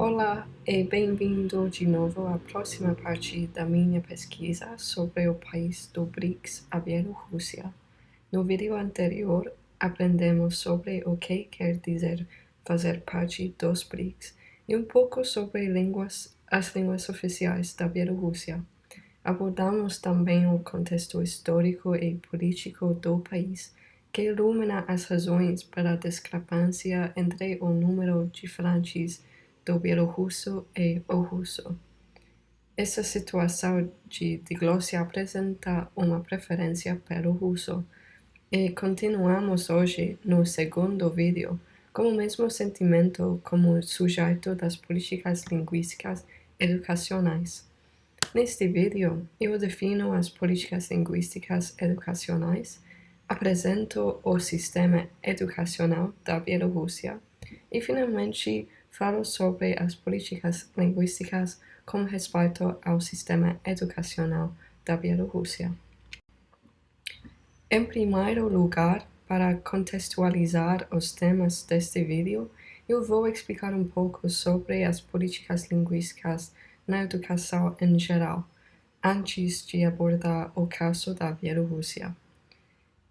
Olá e bem-vindo de novo à próxima parte da minha pesquisa sobre o país do BRICS, a Bielorrússia. No vídeo anterior, aprendemos sobre o que quer dizer fazer parte dos BRICS e um pouco sobre as línguas oficiais da Bielorrússia. Abordamos também o contexto histórico e político do país, que ilumina as razões para a discrepância entre o número de falantes do bielorrusso e o russo. Essa situação de diglossia apresenta uma preferência pelo russo, e continuamos hoje, no segundo vídeo, com o mesmo sentimento como sujeito das políticas linguísticas educacionais. Neste vídeo, eu defino as políticas linguísticas educacionais, apresento o sistema educacional da Bielorrússia e, finalmente, falo sobre as políticas linguísticas com respeito ao sistema educacional da Bielorrússia. Em primeiro lugar, para contextualizar os temas deste vídeo, eu vou explicar um pouco sobre as políticas linguísticas na educação em geral, antes de abordar o caso da Bielorrússia.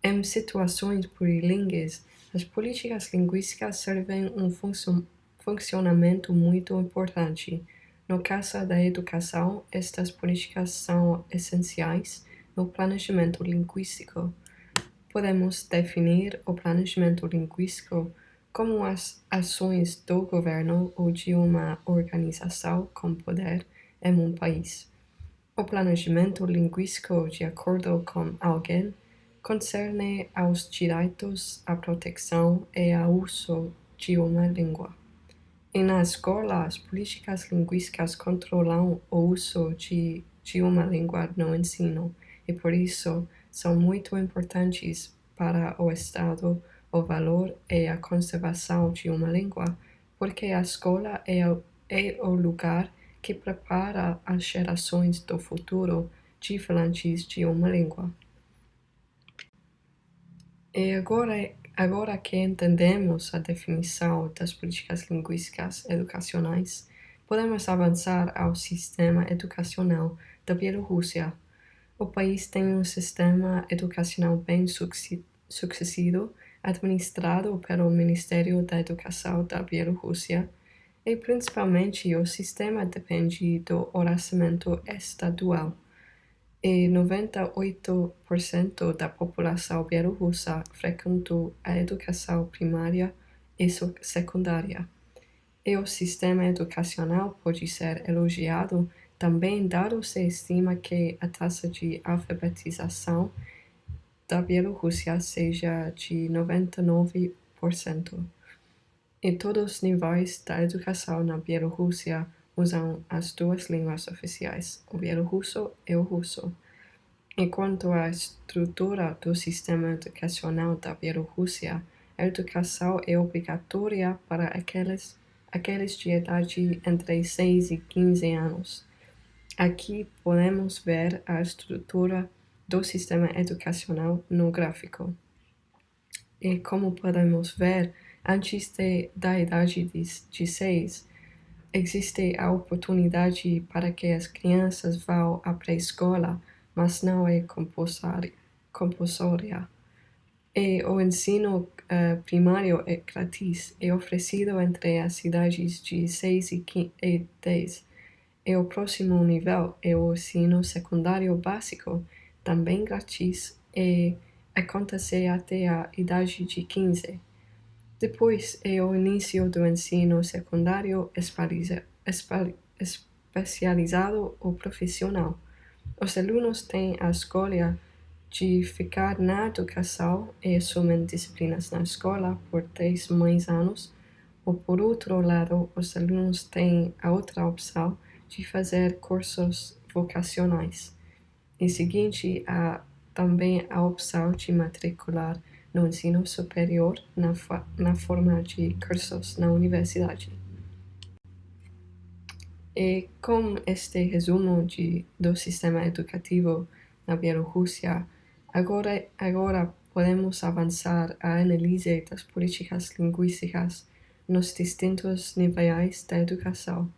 Em situações plurilingues, as políticas linguísticas servem um funcionamento muito importante. No caso da educação, estas políticas são essenciais no planejamento linguístico. Podemos definir o planejamento linguístico como as ações do governo ou de uma organização com poder em um país. O planejamento linguístico, de acordo com alguém, concerne aos direitos, à proteção e ao uso de uma língua. E na escola, as políticas linguísticas controlam o uso de uma língua no ensino, e por isso são muito importantes para o Estado o valor e a conservação de uma língua, porque a escola é o lugar que prepara as gerações do futuro de falantes de uma língua. E agora que entendemos a definição das políticas linguísticas educacionais, podemos avançar ao sistema educacional da Bielorrússia. O país tem um sistema educacional bem sucedido, administrado pelo Ministério da Educação da Bielorrússia, e principalmente o sistema depende do orçamento estadual. E 98% da população bielorrussa frequentou a educação primária e secundária. E o sistema educacional pode ser elogiado também, dado se estima que a taxa de alfabetização da Bielorrússia seja de 99%. E todos os níveis da educação na Bielorrússia usam as duas línguas oficiais, o bielorrusso e o russo. E quanto à estrutura do sistema educacional da Bielorrússia, a educação é obrigatória para aqueles de idade entre 6 e 15 anos. Aqui podemos ver a estrutura do sistema educacional no gráfico. E como podemos ver, antes da idade de 6, existe a oportunidade para que as crianças vão à pré-escola, mas não é compulsória. E o ensino primário é grátis e oferecido entre as idades de 6 e 10. E o próximo nível é o ensino secundário básico, também grátis, e acontece até a idade de 15. Depois é o início do ensino secundário especializado ou profissional. Os alunos têm a escolha de ficar na educação e assumem disciplinas na escola por 3 mais anos, ou por outro lado, os alunos têm a outra opção de fazer cursos vocacionais. Em seguinte, há também a opção de matricular no ensino superior na forma de cursos na universidade. E com este resumo do sistema educativo na Bielorrússia, agora podemos avançar à análise das políticas linguísticas nos distintos níveis da educação.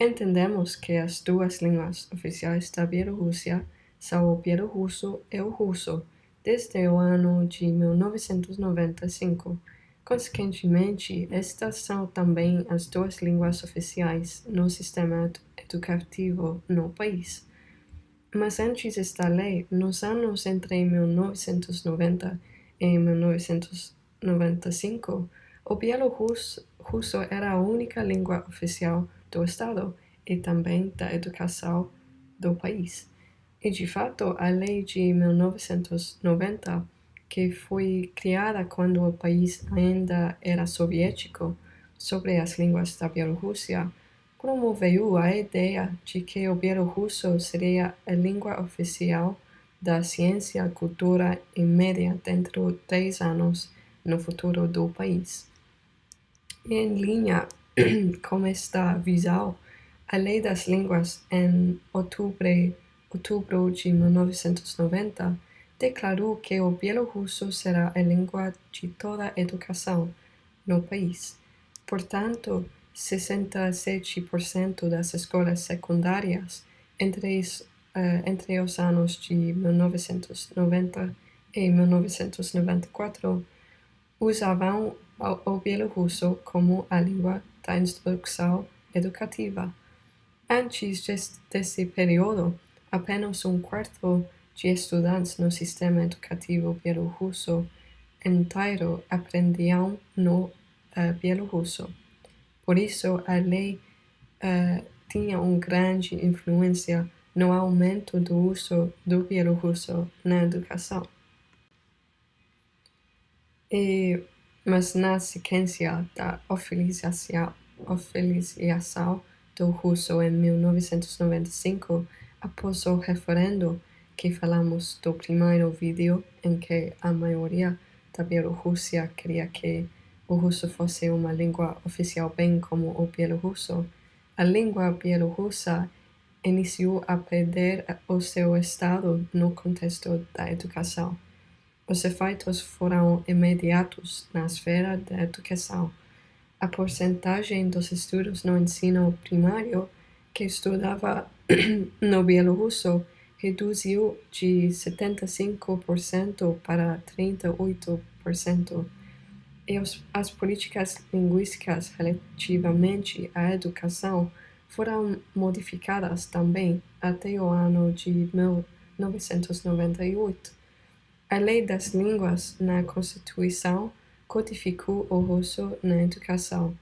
Entendemos que as duas línguas oficiais da Bielorrússia são o bielorrusso e o russo, desde o ano de 1995. Consequentemente, estas são também as duas línguas oficiais no sistema educativo no país. Mas antes desta lei, nos anos entre 1990 e 1995, o bielorrusso era a única língua oficial do Estado e também da educação do país. E, de fato, a lei de 1990, que foi criada quando o país ainda era soviético, sobre as línguas da Bielorrússia, promoveu a ideia de que o bielorrusso seria a língua oficial da ciência, cultura e média dentro de 10 anos no futuro do país. E em linha com esta visão, a Lei das Línguas, em outubro de 1990, declarou que o bielorrusso será a língua de toda a educação no país. Portanto, 67% das escolas secundárias entre os anos de 1990 e 1994 usavam o bielorrusso como a língua da instrução educativa. Antes desse período, apenas um quarto de estudantes no sistema educativo bielorrusso inteiro aprendiam no bielorrusso. Por isso, a lei tinha uma grande influência no aumento do uso do bielorrusso na educação. Mas na sequência da oficialização do russo em 1995, após o referendo que falamos do primeiro vídeo, em que a maioria da Bielorrússia queria que o russo fosse uma língua oficial bem como o bielorrusso, a língua bielorrussa iniciou a perder o seu estado no contexto da educação. Os efeitos foram imediatos na esfera da educação. A porcentagem dos estudos no ensino primário que estudava no bielorrusso reduziu de 75% para 38%. E as políticas linguísticas relativamente à educação foram modificadas também até o ano de 1998. A Lei das Línguas na Constituição codificou o russo na educação.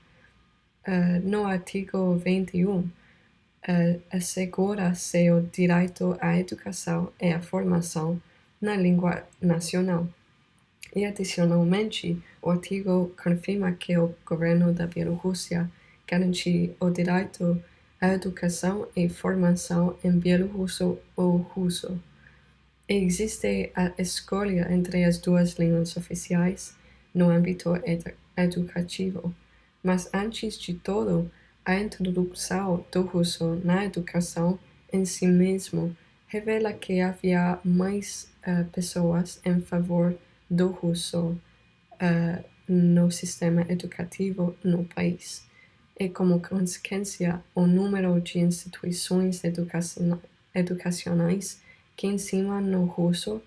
No artigo 21, assegura-se o direito à educação e à formação na língua nacional. E, adicionalmente, o artigo confirma que o governo da Bielorrússia garante o direito à educação e formação em bielorrusso ou russo. Existe a escolha entre as duas línguas oficiais no âmbito educativo, mas antes de tudo, a introdução do russo na educação em si mesmo revela que havia mais pessoas em favor do russo no sistema educativo no país. E, como consequência, o número de instituições educacionais que ensinam no russo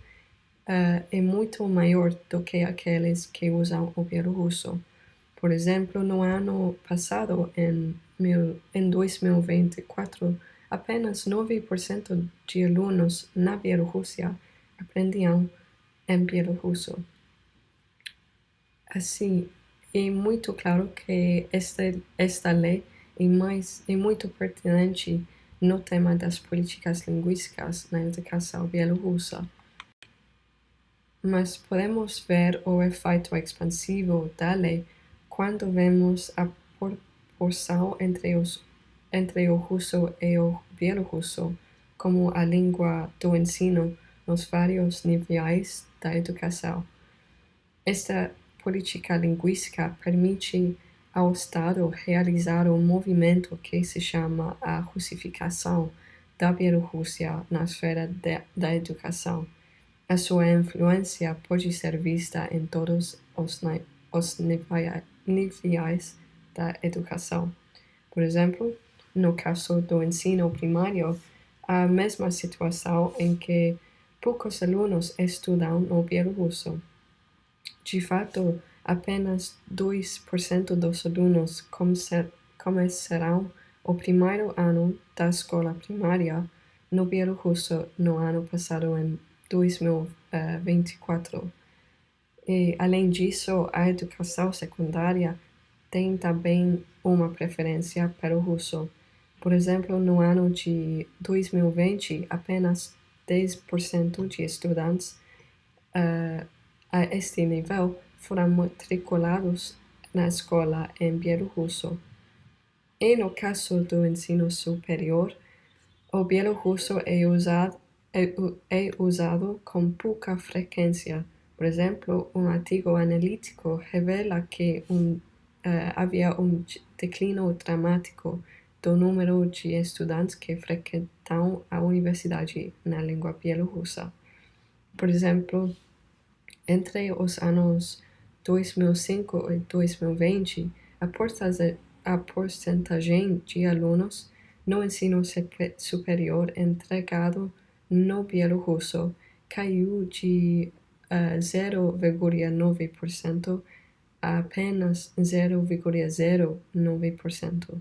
é muito maior do que aqueles que usam o bielorrusso. Por exemplo, no ano passado, em 2024, apenas 9% de alunos na Bielorrússia aprendiam em bielorrusso. Assim, é muito claro que esta lei é muito pertinente no tema das políticas linguísticas na educação bielorrussa. Mas podemos ver o efeito expansivo da lei quando vemos a proporção entre o russo e o bielorrusso como a língua do ensino nos vários níveis da educação. Esta política linguística permite ao Estado realizar um movimento que se chama a russificação da Bielorrússia na esfera da educação. A sua influência pode ser vista em todos os da educação. Por exemplo, no caso do ensino primário, a mesma situação em que poucos alunos estudam no bielorrusso. De fato, apenas 2% dos alunos começarão o primeiro ano da escola primária no bielorrusso no ano passado, em 2024. E, além disso, a educação secundária tem também uma preferência para o russo. Por exemplo, no ano de 2020, apenas 10% de estudantes a este nível foram matriculados na escola em bielorrusso. E no caso do ensino superior, o bielorrusso é usado com pouca frequência. Por exemplo, um artigo analítico revela que havia um declínio dramático do número de estudantes que frequentam a universidade na língua bielorrussa. Por exemplo, entre os anos 2005 e 2020, a porcentagem de alunos no ensino superior entregado no bielorrusso caiu de 0,9% a apenas 0,09%.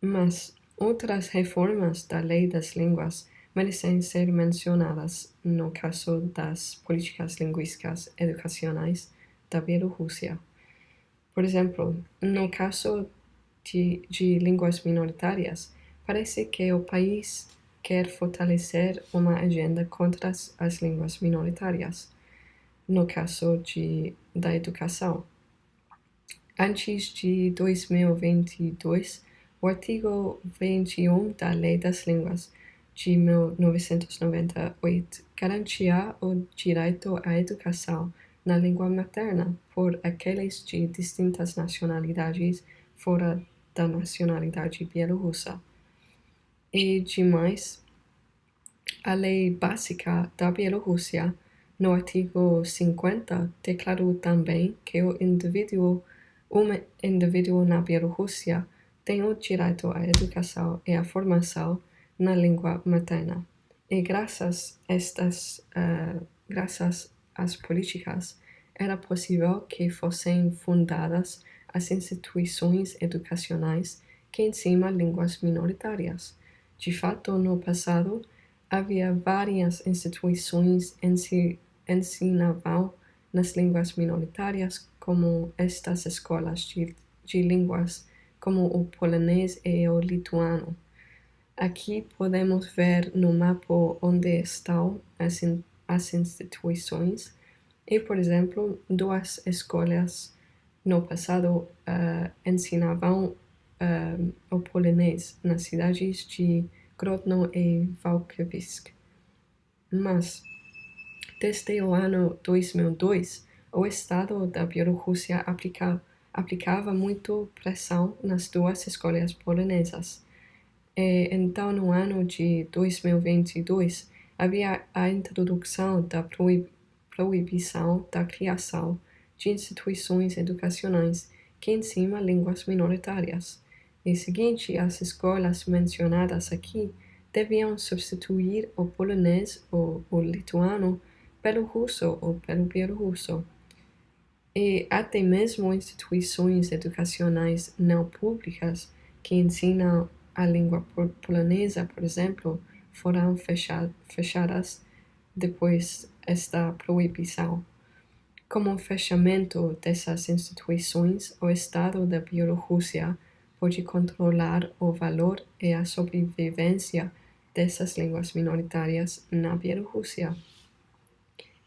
Mas outras reformas da Lei das Línguas merecem ser mencionadas no caso das políticas linguísticas educacionais da Bielorrússia. Por exemplo, no caso de línguas minoritárias, parece que o país quer fortalecer uma agenda contra as línguas minoritárias. No caso da educação, antes de 2022, o artigo 21 da Lei das Línguas de 1998 garantia o direito à educação na língua materna por aqueles de distintas nacionalidades fora da nacionalidade bielorrussa. E demais, a Lei Básica da Bielorrússia, no artigo 50, declarou também que um indivíduo na Bielorrússia tem o direito à educação e à formação na língua materna. E graças às políticas, era possível que fossem fundadas as instituições educacionais que ensinam línguas minoritárias. De fato, no passado, havia várias instituições que ensinavam nas línguas minoritárias, como estas escolas de línguas como o polonês e o lituano. Aqui podemos ver no mapa onde estão as instituições e, por exemplo, duas escolas no passado ensinavam o polonês nas cidades de Grodno e Wałkowicz. Mas, desde o ano 2002, o Estado da Bielorrússia aplicava muito pressão nas duas escolas polonesas. E então, no ano de 2022, havia a introdução da proibição da criação de instituições educacionais que ensinam línguas minoritárias. E seguinte, as escolas mencionadas aqui deviam substituir o polonês ou o lituano pelo russo ou pelo bielorrusso. E até mesmo instituições educacionais não públicas que ensinam a língua polonesa, por exemplo, foram fechadas depois desta proibição. Como fechamento dessas instituições, o Estado da Bielorrússia pode controlar o valor e a sobrevivência dessas línguas minoritárias na Bielorrússia.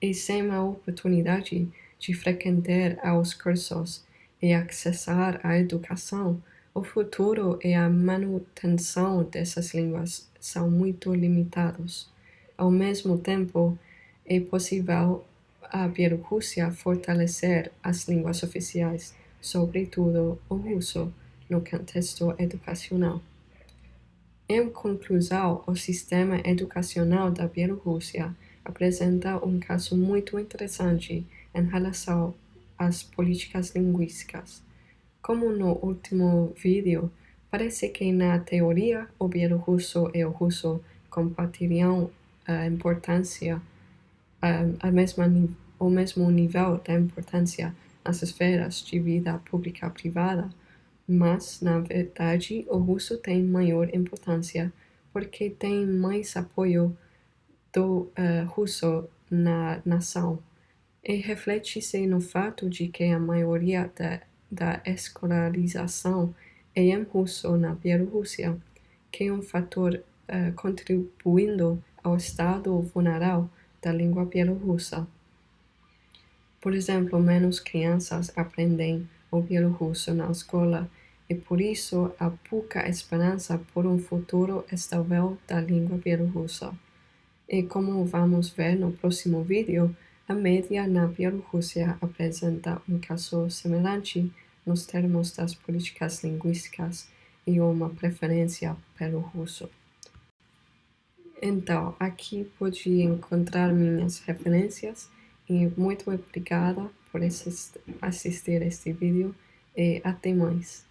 E sem a oportunidade de frequentar aos cursos e acessar a educação, o futuro e a manutenção dessas línguas são muito limitados. Ao mesmo tempo, é possível a Bielorrússia fortalecer as línguas oficiais, sobretudo o russo, no contexto educacional. Em conclusão, o sistema educacional da Bielorrússia apresenta um caso muito interessante em relação as políticas linguísticas. Como no último vídeo, parece que na teoria o bielorrusso e o russo compartilham a importância, o mesmo nível de importância nas esferas de vida pública e privada, mas, na verdade, o russo tem maior importância porque tem mais apoio do russo na nação. E reflete-se no fato de que a maioria da escolarização é em russo na Bielorrússia, que é um fator contribuindo ao estado vulnerável da língua bielorrussa. Por exemplo, menos crianças aprendem o bielorrusso na escola e por isso há pouca esperança por um futuro estável da língua bielorrussa. E como vamos ver no próximo vídeo, a média na Bielorrússia apresenta um caso semelhante nos termos das políticas linguísticas e uma preferência pelo russo. Então, aqui pode encontrar minhas referências e muito obrigada por assistir este vídeo e até mais.